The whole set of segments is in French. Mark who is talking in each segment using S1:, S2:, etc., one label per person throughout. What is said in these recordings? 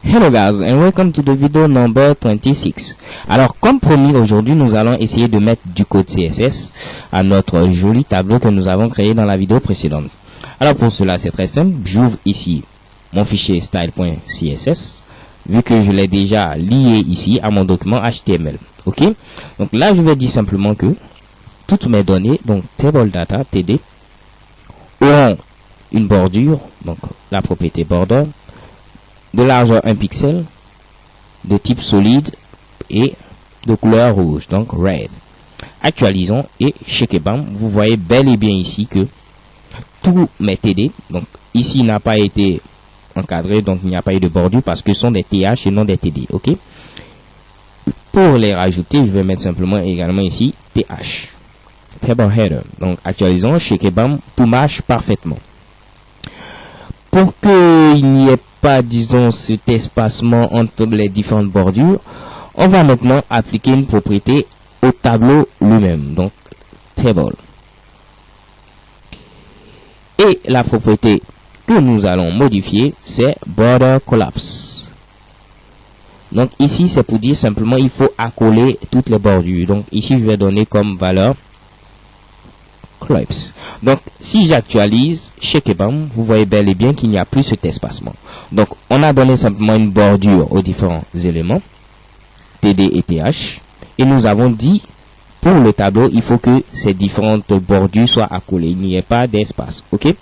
S1: Hello guys and welcome to the video number 26. Alors comme promis, aujourd'hui nous allons essayer de mettre du code CSS à notre joli tableau que nous avons créé dans la vidéo précédente. Alors pour cela c'est très simple, j'ouvre ici mon fichier style.css vu que je l'ai déjà lié ici à mon document HTML. Ok, donc là je vais dire simplement que toutes mes données, donc table data td, auront une bordure, donc la propriété border, de largeur 1 pixel, de type solide et de couleur rouge, donc red. Actualisons et check et bam, vous voyez bel et bien ici que tous mes TD, donc ici n'a pas été encadré, donc il n'y a pas eu de bordure parce que ce sont des TH et non des TD, ok. Pour les rajouter, je vais mettre simplement également ici TH, table header. Donc actualisons, check et bam, tout marche parfaitement. Pour qu'il n'y ait pas, disons, cet espacement entre les différentes bordures, on va maintenant appliquer une propriété au tableau lui-même, donc table. Et la propriété que nous allons modifier, c'est border collapse. Donc ici, c'est pour dire simplement il faut accoler toutes les bordures. Donc ici, je vais donner comme valeur collapse. Donc si j'actualise check et bam, vous voyez bel et bien qu'il n'y a plus cet espacement. Donc on a donné simplement une bordure aux différents éléments TD et TH et nous avons dit pour le tableau il faut que ces différentes bordures soient accolées, il n'y ait pas d'espace. Ok,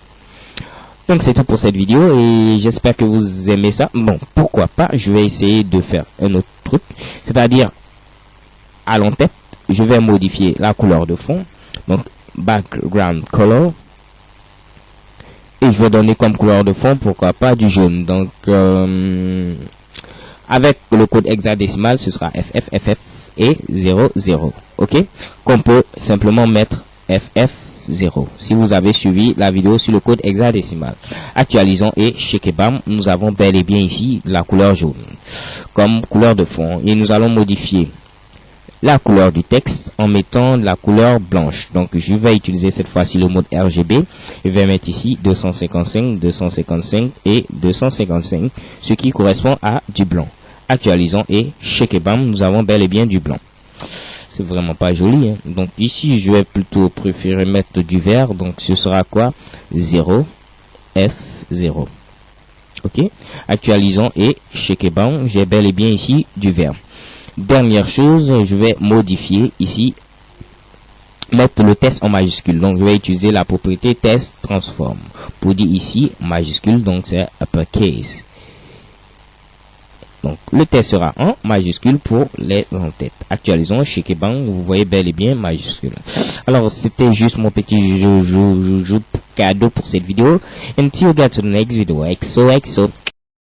S1: donc c'est tout pour cette vidéo et j'espère que vous aimez ça. Bon, pourquoi pas, je vais essayer de faire un autre truc, c'est-à-dire à l'entête je vais modifier la couleur de fond, donc background color, et je vais donner comme couleur de fond, pourquoi pas du jaune. Donc avec le code hexadécimal ce sera FF et 00, ok, qu'on peut simplement mettre FF0 si vous avez suivi la vidéo sur le code hexadécimal. Actualisons et check et bam, nous avons bel et bien ici la couleur jaune comme couleur de fond et nous allons modifier la couleur du texte en mettant la couleur blanche. Donc je vais utiliser cette fois-ci le mode RGB. Je vais mettre ici 255, 255 et 255, ce qui correspond à du blanc. Actualisons et check et bam, nous avons bel et bien du blanc. C'est vraiment pas joli, hein. Donc ici je vais plutôt préférer mettre du vert. Donc ce sera quoi? 0 F0. Ok, actualisons et check et bam, j'ai bel et bien ici du vert. Dernière chose, je vais modifier ici, mettre le test en majuscule. Donc je vais utiliser la propriété test transform pour dire ici majuscule, donc c'est uppercase. Donc le test sera en majuscule pour les en-têtes. Actualisons, check et bang, vous voyez bel et bien majuscule. Alors c'était juste mon petit cadeau pour cette vidéo. Until you get to the next video, XOXO.